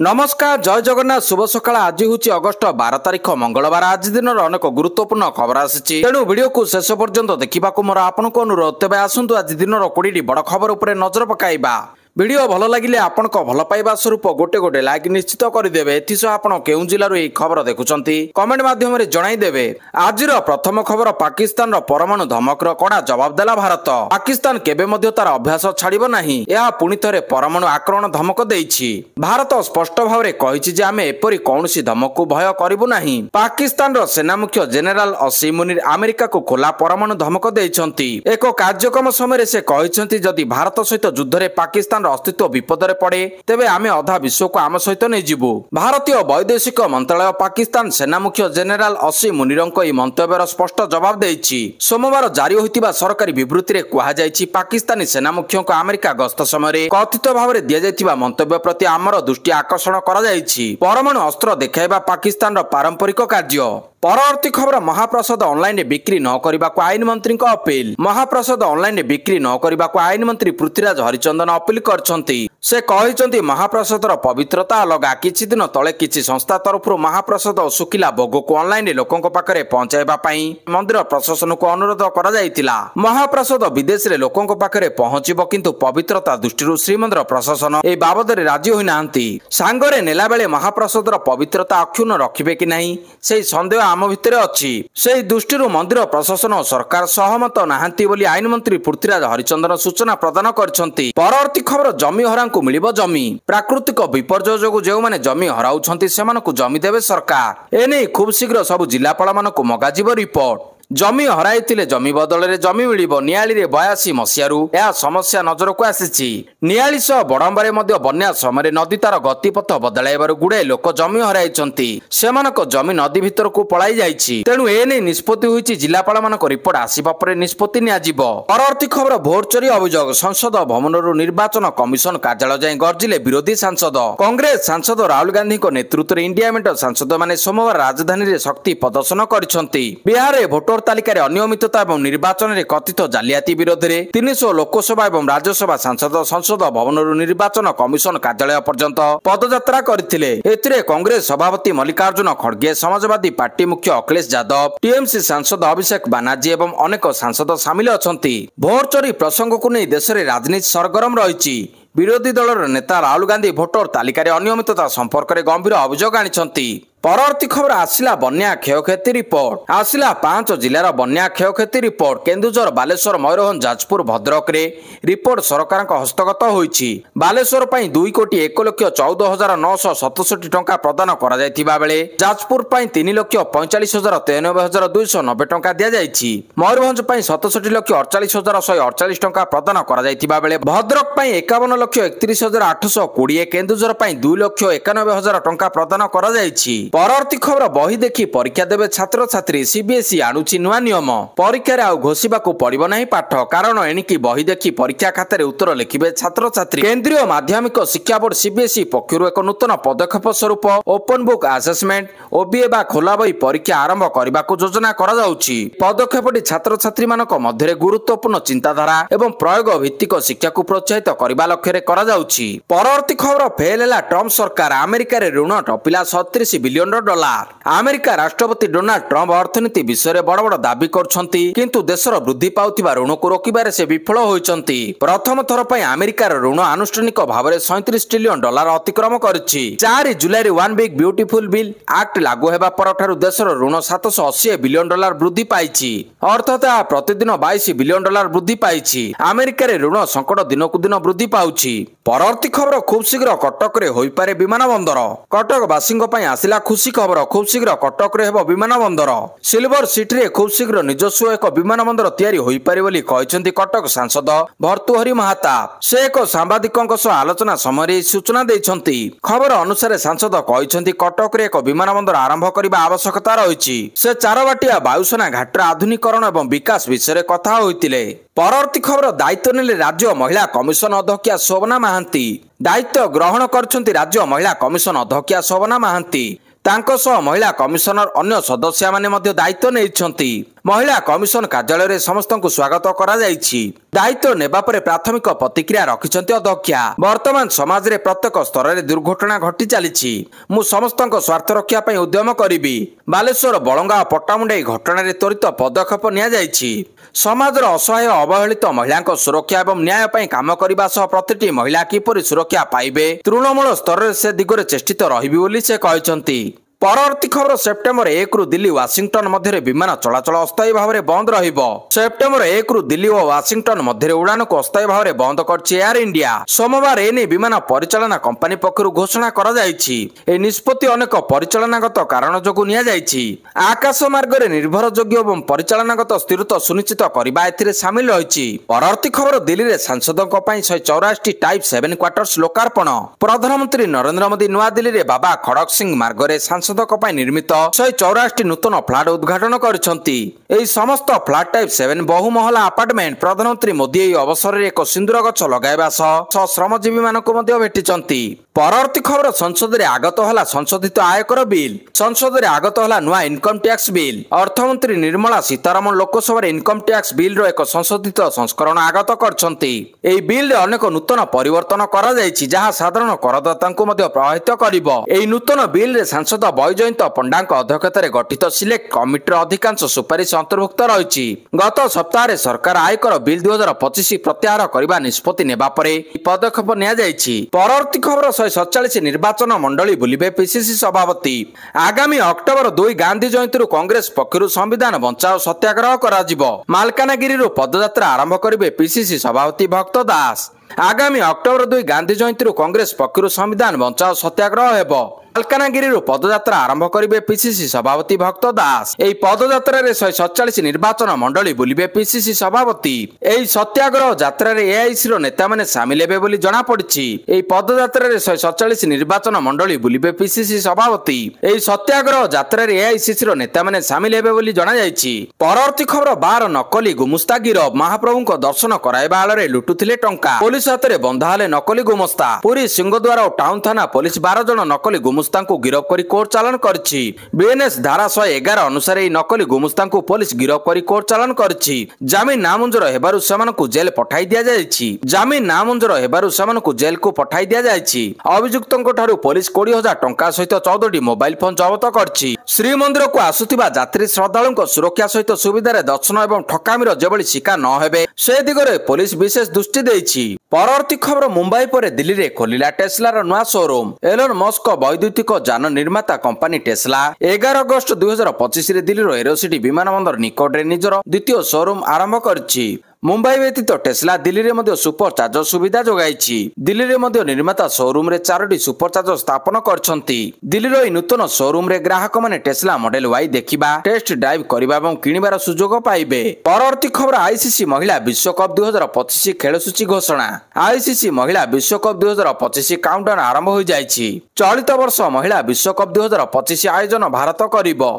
नमस्कार जय जगन्नाथ शुभ सकाळ। आज हूँ अगस्ट 12 तारिख मंगलवार। आज दिन अनेक गुरुत्वपूर्ण खबर आसी तेणु वीडियो को शेष पर्यंत देखा मोर आपको अनुरोध। तेज आसतु आज दिन 20 बड़ खबर उपर नजर पकाइबा। वीडियो भल लगे आपण भल पाइबा स्वरूप गोटे गोटे लाइक निश्चित करदेवे। एथिसह आपण केउं जिल्लार यह खबर देखुंती कमेंट माध्यम जनईदेवे। आज प्रथम खबर पाकिस्तान परमाणु धमकर कड़ा जवाब देला भारत। पाकिस्तान केबे मध्य तार अभ्यास छाड़िब नाही। यह पुणी थे परमाणु आक्रमण धमक देइछि। भारत स्पष्ट भाव में कहिछि जे आमे एपरि कौनसी धमक को भय करिबु नाही। पाकिस्तान रो सेना मुख्य जनरल असीम मुनीर अमेरिका को खोला परमाणु धमक देइछंती। एक कार्यक्रम समय से कहिछंती जदि भारत सहित युद्ध रे पाकिस्तान अस्तित्व विपदरे पड़े तेबे आमे अधा विश्व को आम सहित नहीं जीवु। भारतीय वैदेशिक मंत्रालय पाकिस्तान सेना मुख्य जनरल असीम मुनीरଙ୍କ ଏହି ମନ୍ତବ୍ୟର स्पष्ट जवाब ଦେଇଛି। सोमवार जारी होइतिबा सरकारी विवृत्ति रे कुहा जायछि पाकिस्तानी सेना मुख्यଙ୍କ अमेरिका गस्त समय कथित भाव में दिया जायतिबा मंतव्य प्रति आमर दृष्टि आकर्षण करा जायछि। परमाणु अस्त्र देखाइबा पाकिस्तान रो पारंपरिक कार्य। परवर्ती खबर महाप्रसाद ऑनलाइन बिक्री न करने को आईन मंत्री अपील। महाप्रसाद ऑनलाइन बिक्री न करने को आईन मंत्री पृथ्वीराज हरिचंदन अपील करछंती। से कहते महाप्रसाद पवित्रता अलगा। किछि दिन तले किछि संस्था तरफ महाप्रसाद और सुखिला भोग को ऑनलाइन लोकों पाखे पहुंचाइबा पई मंदिर प्रशासन को अनुरोध करा जायतिला। महाप्रसाद विदेश रे लोकों पाखे पहुंचीबो किंतु पवित्रता दृष्टि श्रीमंदिर प्रशासन ए बाबद राजी होई नांती। सांगरे नेला बेले महाप्रसाद पवित्रता अक्षुण्ण रखिबे कि नहीं से संदेह आम भितर अच्छी। से दृष्टि मंदिर प्रशासन और सरकार सहमत नहांती बोली आईन मंत्री पृथ्वीराज हरिचंदन सूचना प्रदान करछंती। परवर्ती खबर जमी हरा को मिलिबो जमी। प्राकृतिक विपर्यय जोगु जो माने जमी हराउछंती सेमानकु जमी देवे सरकार। एने खूब शीघ्र सब जिलापाल मानकु मगाजिबो रिपोर्ट। जमी हराइथिले जमी बदल जमी मिलिबो। नियाली रे 82 मसियारू यह समस्या नजर को आसीछि। नियाली सह बड़ंबारे मध्य बन्या समय नदी तार गतिपथ बदलाइबार गुड़े लोक जमी हराइछंती। सेमानक जमी नदी भितर को पलाई जाइछि। तेणु एने निष्पत्ति होइछि जिलापाल मानक रिपोर्ट आसीबा परे निष्पत्ति नियाजिबो। परवर्ती खबर भोट चोरी अभियोग। संसद भवनरु निर्वाचन कमिशन कार्यालय जाए गर्जिले विरोधी सांसद। कांग्रेस सांसद राहुल गांधी नेतृत्व में इंडिया मेंट सांसद माने सोमवार राजधानी रे शक्ति प्रदर्शन करिसंती। बिहार रे भोटर तालिकार अनियमितता और निर्वाचन में कथित जालियाती विरोध में 300 लोकसभा और राज्यसभा सांसद संसद भवन निर्वाचन कमिशन कार्यालय पर्यंत पदयात्रा करथिले। एथिरे कांग्रेस सभापति मल्लिकार्जुन खड़गे, समाजवादी पार्टी मुख्य अखिलेश यादव, टीएमसी सांसद अभिषेक बानार्जी एवं अनेक सांसद सामिल अछंती। भोट चोरी प्रसंग को नहीं देश में राजनीति सरगरम रही। विरोधी दलर नेता राहुल गांधी भोटर तालिकार अनियमितता संपर्क में गंभीर अभियोग आनिछंती। परवर्ती खबर आसिला बन्या क्षयक्षति रिपोर्ट। आसिला 5 जिलार बन्या क्षयक्षति रिपोर्ट। केन्दुझर, बालेश्वर, मयूरभंज, जाजपुर, भद्रक रे रिपोर्ट सरकार हस्तगत होइछि। बालेश्वर पई 2,01,14,967 टंका प्रदान करा जायतिबा बेले जाजपुर पई 3,45,93,290 टंका दिया जायछि। मयूरभंज पई 67,48,148 टंका प्रदान करा जायतिबा बेले भद्रक पई 51,31,820, केन्दुझर पई 2,91,000 टंका प्रदान करा जायछि। परवर्ती खबर बही देखी परीक्षा देवे छात्र छात्री। सीबीएसई आणुची नुआ नियम। परीक्षा रे आउ घोषिबाकू पड़िबो नाही पाठ। कारण एणिकी बही देखी परीक्षा खातारे उत्तर लिखिबे छात्र छात्री। केंद्रीय माध्यमिक शिक्षा बोर्ड सीबीएसई पक्षरु एक नूतन पदक्षेप स्वरूप ओपन बुक असेसमेंट ओबीए बा खोला बही परीक्षा आरंभ करबाकू योजना करा जाउची। पदक्षेपटी छात्र छात्री मानक मध्यरे गुरुत्वपूर्ण चिंताधारा एवं प्रयोग भित्तिक शिक्षा को प्रोत्साहित करबा लक्ष्य रे करा जाउची। परवर्ती खबर फेल हैला ट्रम्प सरकार। अमेरिका रे ऋण टपिला 37 बिलियन डॉलर। अमेरिका राष्ट्रपति डोनाल्ड ट्रम्प अर्थनीति विषय में बड़ बड़ दाबी करछंती किंतु देशर वृद्धि पाउथिबा ऋण को रोकिबारे से विफल होइछंती। प्रथम थर पई अमेरिकार ऋण आनुष्ठानिक भाव में 37 ट्रिलियन डॉलर अतिक्रम करिछि। 4 जुलाई one big beautiful bill act लागू हेबा परठारु देशर ऋण 780 बिलियन डॉलर वृद्धि पाइछि। अर्थात प्रतिदिन 22 बिलियन डॉलर वृद्धि पाइछि। अमेरिका रे ऋण संकट दिनकु दिन वृद्धि पाउछि। परवर्ती खबर खूब शीघ्र कटक रे होई पारे विमान बंदर। कटक वासिंग पई आसिला खुशी खबर। खूब शीघ्र कटक रे हेबो विमान बंदर। सिल्वर सिटी रे खूब शीघ्र निजस्व एक विमान बंदर तैयारी होई पारे बोली कहछंती कटक सांसद भर्तृहरि महाताप। से एक सांबादिकଙ୍କ सह आलोचना समय सूचना दैछंती। खबर अनुसार सांसद कहछंती कटक रे एक विमान बंदर आरंभ करबा आवश्यकता रहिछि। से चारबाटिया वायुसेना घाटर आधुनिकीकरण एवं विकास विषय कथा होइतिले। परवर्ती खबर दायित्व नेले राज्य महिला कमिशन अध्यक्षा शोभना महांती। दायित्व ग्रहण करछंती राज्य महिला कमिशन अध्यक्षा शोभना महांती। तांको सह महिला कमिशनर अन्य सदस्य माने मध्य दायित्व नेइछंती। महिला कमिशन कार्यालय समस्त स्वागत करा दायित्व नेबा परे प्राथमिक प्रतिक्रिया रखिछन्ति अध्यक्षा। वर्तमान समाज रे प्रत्येक स्तर रे दुर्घटना घटी चली मु समस्त स्वार्थ रक्षा पई उद्यम करिबी। बालेश्वर बलंगा पट्टामुंडई घटना रे त्वरित पदक्षेप निया जायछि। समाजर असहाय अवहेलित महिला सुरक्षा एवं न्याय पई काम करबा सह प्रतिटी महिला किपरि सुरक्षा पाइबे तृणमूल स्तर रे से दिगरे चेष्टित रहिबी बोली से कहछन्ति। परवर्ती खबर सेप्टेम्बर 1 रु दिल्ली वाशिंगटन मध्य विमान चलाचल अस्थायी भाव में बंद रहिबो। सेप्टेम्बर 1 रु दिल्ली और वाशिंगटन मध्य उड़ान को अस्थायी भाव में बंद करछि एयर इंडिया। सोमवार एने विमान परिचालना कंपनी पक्षरु घोषणा करा जायछि। ए निष्पत्ति अनेक परिचालनागत कारण जोगु निया जायछि। आकाश मार्ग रे निर्भरयोग्य एवं परिचालनागत स्थिरता सुनिश्चित करबा एथिरे शामिल रहिछि। परवर्ती खबर दिल्ली रे सांसदक पई 184 टाइप 7 क्वार्टर्स लोकार्पण। प्रधानमंत्री नरेंद्र मोदी नुआ दिल्ली रे बाबा खड़क सिंह मार्ग रे निर्मित 184 नूतन फ्लाट उद्घाटन करछन्ति। एही समस्त फ्लाट टाइप 7 बहुमहला अपार्टमेंट प्रधानमंत्री मोदी एही अवसर रे एक सिंदूर गछ लगाइबा सह श्रमजीवी मानको मध्ये भेटिछन्ति। परवर्ती खबर संसद रे आगत होला संशोधित आयकर बिल। संसद रे आगत होला नुआ इनकम टैक्स बिल। अर्थमंत्री Nirmala Sitharaman Lok Sabha income tax bill रो एक संशोधित संस्करण आगत करछन्ति। एही बिल रे अनेक नूतन परिवर्तन करा जायछि जहा साधारण करदातांको मध्ये प्रभावित करिवो। एही नूतन बिल रे सांसद बयजयंत पंडा अध्यक्षतार गठित सिलेक्ट कमिटीर अधिकांश सुपारिश अंतर्भुक्त रही। गत सप्ताह सरकार आयकर बिल 2025 प्रत्याहार करने निष्पत्ति नेबा परे पदक्षेप निया जायछि। परवर्ती खबर 147 निर्वाचन मंडली बुलिबे पीसीसी सभापति। आगामी अक्टोबर 2 गांधी जयंती कांग्रेस पक्षरु संविधान बंचाओ सत्याग्रह कराजिबो। मालकानगिरी पदयात्रा आरंभ करिवे पीसीसी सभापति भक्त दास। आगामी अक्टोबर 2 गांधी जयंती कांग्रेस पक्षरु संविधान बंचाओ सत्याग्रह हेबो। मालकानगिरी पदयात्रा आरंभ करिवे पीसीसी सभापति भक्त दास। एही पदयात्रा रे 147 निर्वाचन मंडली बुलिबे पीसीसी सभापति। एही सत्याग्रह यात्रा रे एआईसी रो नेता माने शामिल हेबे बोली जणा पड़िछि। एही पदयात्रा रे 147 निर्वाचन मंडली बुलिबे पीसीसी सभापति। एही सत्याग्रह यात्रा रे एआईसी रो नेता माने शामिल हेबे बोली जणा जायछि। परवर्ती खबर 12 नकली गुमुस्ता गिरफ। महाप्रभुको दर्शन कराइबा आलरे लुटुथिले टंका। पुलिस हातरे बंधा हेले नकली गुमुस्ता। पुरी सिंहद्वार और टाउन थाना पुलिस 12 जण नकली गुमुस्ता को गिरफ करी कोर्ट चालान करछि। बीएनएस धारा 111 अनुसार नकली गुमुस्ता को पुलिस गिरफ करी कोर्ट चालान करछि। जमीन नामंजूर हेबारु सेमानकु जेल पठाई दिया जायछि। जमीन नामंजूर हेबारु सेमानकु जेल को पठाई दिया जायछि। अभियुक्तଙ୍କ ठारू पुलिस 20,000 टंका सहित 14टी मोबाइल फोन जब्त करछि। श्रीमंदिर को आसुथिबा यात्री श्रद्धालुଙ୍କ सुरक्षा सहित सुविधारे दर्शन एवं ठकामीर जेभଳି शिकार न हेबे से दिगरे पुलिस विशेष दृष्टि देछि। परवर्ती खबर मुंबई पर दिल्ली रे खोलिला टेस्लार नुआ शोरूम। एलन मस्क वैद्युतिक जान निर्माता कंपनी टेस्ला 11 अगस्त 2025 रे दिल्ली एरोसिटी विमानबंदर निकट रे निजर द्वितीय शोरूम आरंभ करछि। मुंबई व्यतीत टेस्ला दिल्ली रे मध्य सुपर चार्जर सुविधा जोगाइछि। दिल्ली रे मध्य निर्माता शोरूम रे 4टी सुपर चार्जर स्थापन करछन्ति। दिल्ली रो नूतन शोरूम रे ग्राहक माने टेस्ला मॉडल वाई देखिबा, टेस्ट ड्राइव करबा एवं किनिबार सुजोग पाइबे। परवर्ती खबर आईसीसी महिला विश्वकप 2025 खेलसूची घोषणा। आईसीसी महिला विश्वकप 2025 काउंटडाउन आरंभ हो जाइछि। चलित वर्ष महिला विश्वकप 2025 आयोजन भारत करिबो।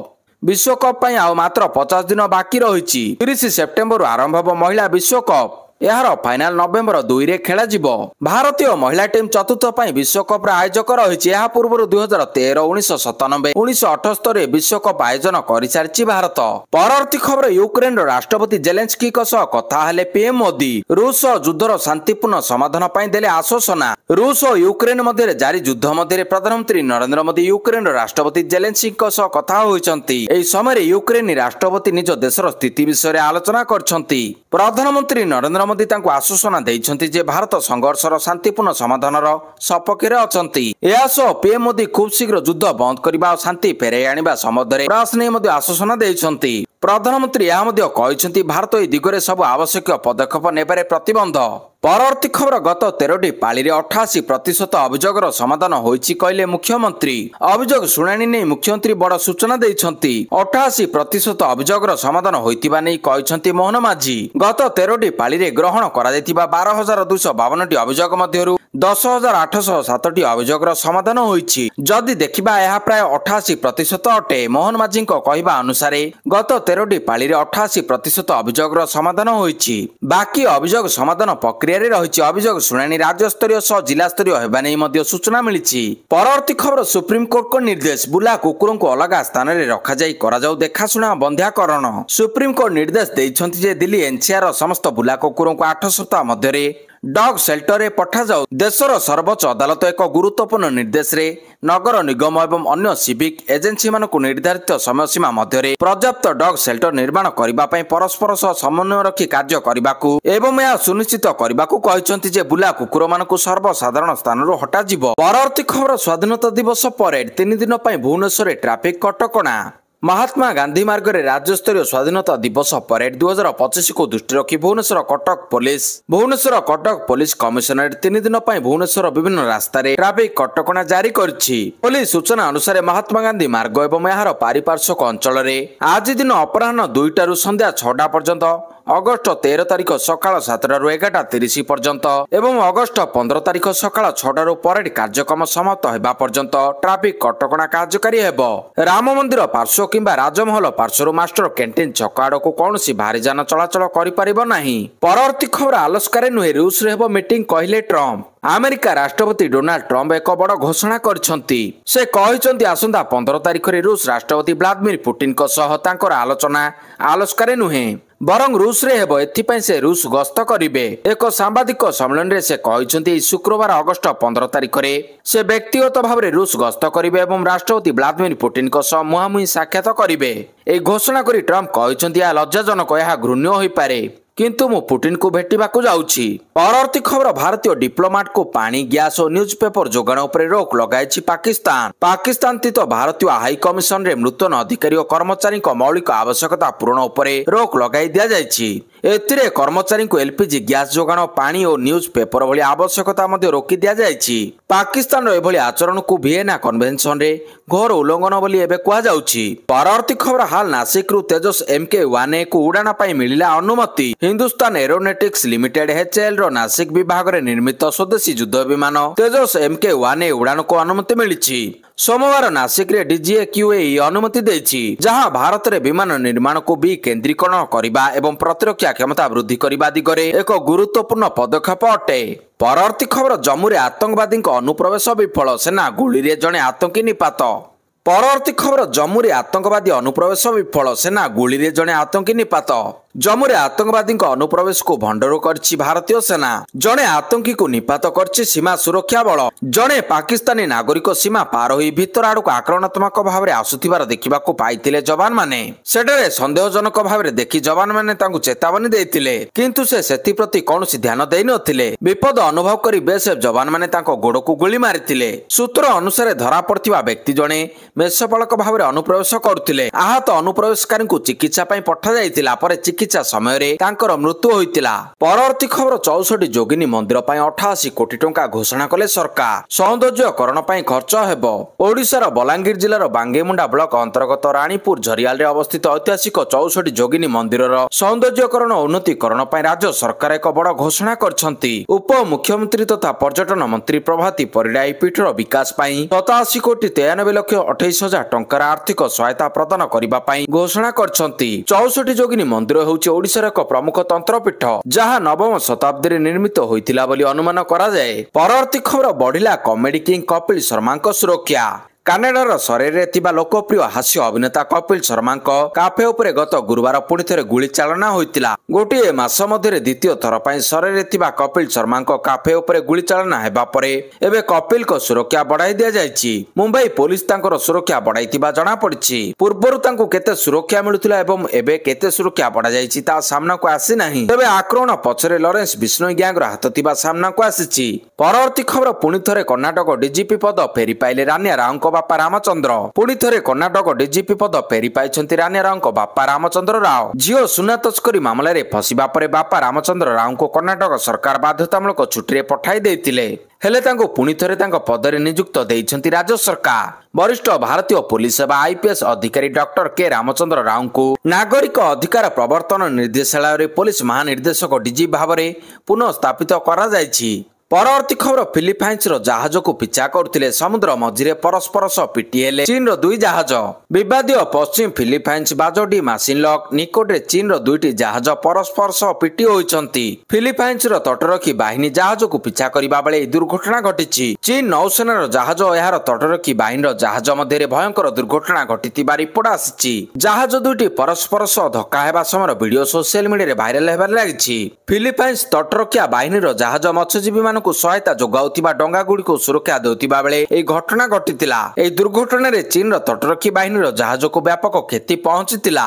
विश्वकप पई आउ मात्र 50 दिन बाकी रहिछि। 30 सेप्टेम्बर आरंभ हो महिला विश्वकप। यार फाइनाल नवेम्बर 2 रे खेला जिवो। भारतीय महिला टीम चतुर्थ पई विश्वकप आयोजक रहिछि। या पूर्व 2013, 1997, 1978 विश्वकप आयोजन करि सारिछि भारत। परवर्ती खबर यूक्रेन राष्ट्रपति जेलेंस्की सह कथा हेले पीएम मोदी। रूस युद्धर शांतिपूर्ण समाधान पई देले आश्वासना। रूस और यूक्रेन मध्य जारी युद्ध मध्य प्रधानमंत्री नरेंद्र मोदी यूक्रेन राष्ट्रपति जेलेंस्की सह कथा होइछन्ति। एही समय यूक्रेन राष्ट्रपति निज देशर स्थिति विषय आलोचना करछन्ति। प्रधानमंत्री नरेंद्र मोदी तांको आश्वासना दैछन्ति जे भारत संघर्षर शांतिपूर्ण समाधानर सपक्षरे अछन्ति। एहा सह पीएम मोदी खूब शीघ्र युद्ध बंद करबा और शांति फेराई आनिबा सम्बन्धरे प्रयास नै मध्ये आश्वासना दैछन्ति। प्रधानमंत्री यह कहते भारत ए दिगरे सब आवश्यक पदक्षेप नेबारे प्रतिबंध। परवर्ती खबर गत 13टी पाली 88% अभियोगर समाधान होइछि कहले मुख्यमंत्री। अभियोग शुणाणी नै मुख्यमंत्री बड़ सूचना दैछन्ति। 88% अभियोगर समाधान होइतिबा नै कहछन्ति मोहन माझी। गत 13टी पाली ग्रहण करा दैतिबा 12,252टी अभियोग मध्यरु 10,807टी अभियोगर समाधान होइछि। जदि देखिबा यह प्राय 88% अटे। मोहन माझी कहवा अनुसार गत 13टी पाली 88% अभियोगर समाधान होइछि। बाकी अभियोग समाधान प्रक्रिया प्रक्रिया रही अभियोग शुणाणी राज्यस्तरीय सह जिलास्तरीय होगा नहीं सूचना मिली। परवर्ती खबर सुप्रीमकोर्ट को निर्देश बुला कुकुर को अलग स्थान में रखाई देखाशुणा बंध्याकरण। सुप्रीमकोर्ट निर्देश देते दिल्ली एनसीआर समस्त बुला कुकुर को 8 सप्ताह मध्य डॉग सेल्टर रे पठा जाऊ। देशर सर्वोच्च अदालत एक गुरुत्वपूर्ण निर्देश रे नगर निगम एवं अन्य सिविक एजेंसी मानक निर्धारित समय सीमा मध्य पर्याप्त डॉग सेल्टर निर्माण करने परस्पर सह समन्वय रखी कार्य करने एवं यह सुनिश्चित करने बुला कुकुर मानक सर्वसाधारण स्थान हटा जिवो। परवर्ती खबर स्वाधीनता दिवस परेड 3 दिन भुवनेश्वर ट्राफिक कटकणा। महात्मा गांधी मार्ग में राज्यस्तरीय स्वाधीनता दिवस परेड 2025 को दृष्टि रखी भुवनेश्वर कटक पुलिस कमिशनरेट 3 दिन भुवनेश्वर विभिन्न रास्ता ट्राफिक कटकणा जारी करिछि। पुलिस सूचना अनुसार महात्मा गांधी मार्ग एवं यार पारिपार्श्विक अंचल आज दिन अपराह्न 2टारू संध्या 6टा पर्यंत, अगस्ट 13 तारिख सकाळ 7टारू 11:30 पर्यंत एवं अगस्ट 15 तारिख सकाळ 6टारू परेड कार्यक्रम समाप्त होगा पर्यंत ट्राफिक कटकणा कार्यकारी हेबो। राम मंदिर पार्श्व किंबा राजमहल पार्श्व मास्टर कैंटीन छक आड़क कौन भारी जान चलाचल नहीं। परवर्ती खबर आलस्कार नुहे रूस रे हेबो मीटिंग कहले ट्रम्प। अमेरिका राष्ट्रपति डोनाल्ड ट्रम्प एक बड़ घोषणा करछंती। से कहिसंती आसंता 15 तारिख रे रूस राष्ट्रपति व्लादिमीर पुतिन को सह तांकर आलोचना आलस्कार नुहे बरं रूस रे हेबो। एथिपाई से रूस गस्त करिवे। एक सांबादिक सम्मेलन रे से कहिसंती शुक्रवार अगस्ट 15 तारिख रे से व्यक्तिगत भाव में रूस गस्त करिवे एवं राष्ट्रपति व्लादिमीर पुतिन को सह मुहांमुही साक्षात करिवे। ए घोषणा करी ट्रम्प कहिसंती या लज्जाजनक या घृण्य होई पारे किंतु मु पुतिन को भेटिबाकू जाउछि। परवर्ती खबर भारतीय डिप्लोमाट को पानी गैस और न्यूज पेपर जोगाण उपरे रोक लगाइछि पाकिस्तान। पाकिस्तान स्थित भारतीय हाई कमिशन रे नूतन अधिकारी और कर्मचारी मौलिक आवश्यकता पूरण उपरे रोक लगाई दिया जाइछि। एथिरे कर्मचारी को एलपीजी गैस जोगाण पानी और न्यूज पेपर भली आवश्यकता मध्य रोकी दिया जाइछि। पाकिस्तान रो एभली आचरण को वियना कन्वेंशन रे घोर उल्लंघन बोली एबे कुआ जाउछि। परवर्ती खबर हाल नासिक रु तेजस MK-1A को उड़ाण पाई मिलिला अनुमति। हिंदुस्तान एरोनॉटिक्स लिमिटेड HAL रो नासिक विभाग रे निर्मित स्वदेशी युद्ध विमान तेजस MK-1A उड़ाण को अनुमति मिली। सोमवार नासिक रे DGAQA अनुमति देछि, जहां भारत रे विमान निर्माण को भी केंद्रीकरण करिबा एवं प्रतिरक्षा क्षमता वृद्धि करिबा दिगरे एक गुरुत्वपूर्ण पदक्षेप अटे। परवर्ती खबर जम्मू रे आतंकवादी अनुप्रवेश विफल, सेना गुली रे जणे आतंकी निपात। परवर्ती खबर जम्मू रे आतंकवादी अनुप्रवेश विफल, सेना गुली रे जणे आतंकी निपात। जम्मू रे आतंकवादी अनुप्रवेश को भंडर करछि भारतीय सेना। जणे आतंकी को निपात करछि सीमा सुरक्षा बल। जणे पाकिस्तानी नागरिक सीमा पार होई भीतर आड़क आक्रमणात्मक भाव में आसुथिबार देखिबाकू पाइथिले जवान माने। सेठरे संदेहजनक भाव में देखि जवान माने तांकू चेतावनी देइथिले, किंतु से सेति प्रति कोनोसी ध्यान देइ नथिले। विपद अनुभव करी बेसएफ जवान माने तांको गोड़ को गुली मारिथिले। सूत्र अनुसार धरा पड़थिबा व्यक्ति जणे मेषपालक भाव में अनुप्रवेश करुथिले। आहत अनुप्रवेशकारी को चिकित्सा पई पठा जाइतिला पर चिकित्सा समय रे तांकर मृत्यु होइतिला। परवर्ती खबर 64 जोगिनी मंदिर पई 88 कोटी टंका घोषणा कले सरकार। सौंदर्यकरण पई खर्च हेबो। ओडिशार बलांगीर जिल्लार बांगेमुंडा ब्लॉक अंतर्गत रानीपुर झरियाल रे अवस्थित ऐतिहासिक 64 जोगिनी मंदिरर सौंदर्यकरण और उन्नतीकरण पई राज्य सरकार एक बड़ घोषणा करछंती। उप मुख्यमंत्री तथा पर्यटन मंत्री प्रभाती परिडा पीठर विकास पई 87 कोटी 93 लक्ष 28 हजार टंकार आर्थिक सहायता प्रदान करबा पई घोषणा करछंती। 64 जोगिनी मंदिर होउछि ओडिशार एक प्रमुख तंत्रपीठ, जहां 9वीं शताब्दी निर्मित होइतिला बोली अनुमान करा जाए। परवर्ती खबर बढ़िला कॉमेडी किंग कपिल शर्मा सुरक्षा। कानाडार सरेरे थिबा लोकप्रिय हास्य अभिनेता कपिल शर्मा काफे उपरे गत गुरुवार पुणी थे गुली चालना होइतिला। गोटे मास मध्य द्वितीय थर पई सरेरे थिबा कपिल शर्मा काफे उपरे गुली चालना हेबा परे एबे कपिल को सुरक्षा बढ़ाई दिया जायछि। मुंबई पुलिस तांकर सुरक्षा बढ़ाइतिबा जणा पड़िछि। पूर्वरु तांको केते सुरक्षा मिलुतिला एवं एबे केते सुरक्षा बढ़ा जायछि ता सामना को आसी नाही। तबे आक्रमण पछरे लॉरेंस बिश्नोई गैंग रा हाथ थिबा सामना को आसीछि। परवर्ती खबर पुणी थरे कर्णाटक डीजीपी पद फेरी पाइले रानिया राव बापा रामचंद्र। पुणी थे कर्णाटक डीजीपी पद फेरी पाई रानिया राव बापा रामचंद्र राव। झील सुना तस्करी मामलें फसिबा परे बापा रामचंद्र राव को कर्णाटक सरकार बाध्यतामूलक छुट्टी पठाई देइथिले। हेले तांको पुणी थे पदरे नियुक्त देइछंती राज्य सरकार। वरिष्ठ भारतीय पुलिस सेवा IPS अधिकारी डॉक्टर के रामचंद्र राव को नागरिक अधिकार प्रवर्तन निर्देशालय पुलिस महानिर्देशक DG भाव में पुनः स्थापित करा जायछि। ପରବର୍ତ୍ତୀ ଖବର ଫିଲିପାଇନ୍ସର ଜାହାଜକୁ ପିଛା କରୁଥିଲେ ସମୁଦ୍ର ମଝିରେ ପରସ୍ପର ସହ ପିଟି ହେଲେ ଚୀନର ଦୁଇ ଜାହାଜ। ବିବାଦୀୟ ପଶ୍ଚିମ ଫିଲିପାଇନ୍ସ ବାଜୋଡି ମାସିନଲକ୍ ନିକଟରେ ଚୀନର ଦୁଇଟି ଜାହାଜ ପରସ୍ପର ସହ ପିଟି ହୋଇଛନ୍ତି। ଫିଲିପାଇନ୍ସର ତଟରକ୍ଷୀ ବାହିନୀ ଜାହାଜକୁ ପିଛା କରିବା ବେଳେ ଏହି ଦୁର୍ଘଟଣା ଘଟିଛି। ଚୀନ ନୌସେନାର ଜାହାଜ ଓ ଏହାର ତଟରକ୍ଷୀ ବାହିନୀର ଜାହାଜ ମଧ୍ୟରେ ଭୟଙ୍କର ଦୁର୍ଘଟଣା ଘଟିଥିବା ରିପୋର୍ଟ ଆସିଛି। ଜାହାଜ ଦୁଇଟି ପରସ୍ପର ସହ ଧକ୍କା ହେବା ସମୟର ଭିଡିଓ ସୋସିଆଲ ମିଡିଆରେ ଭାଇରାଲ ହେବାରେ ଲାଗିଛି। ଫିଲିପାଇନ୍ସ ତଟରକ୍ଷା ବାହିନୀର ଜାହାଜ ମତ୍ସ୍ୟଜୀବୀମାନଙ୍କୁ ସହାୟତା ଯୋଗାଉଥିବା ଡଙ୍ଗାଗୁଡ଼ିକୁ ସୁରକ୍ଷା ଦେଉଥିବା ବେଳେ ଏହି ଘଟଣା ଘଟିଥିଲା। ଏହି ଦୁର୍ଘଟଣାରେ ଚୀନର ତଟରକ୍ଷୀ ବାହିନୀର ଜାହାଜକୁ ବ୍ୟାପକ କ୍ଷତି ପହଞ୍ଚିଥିଲା।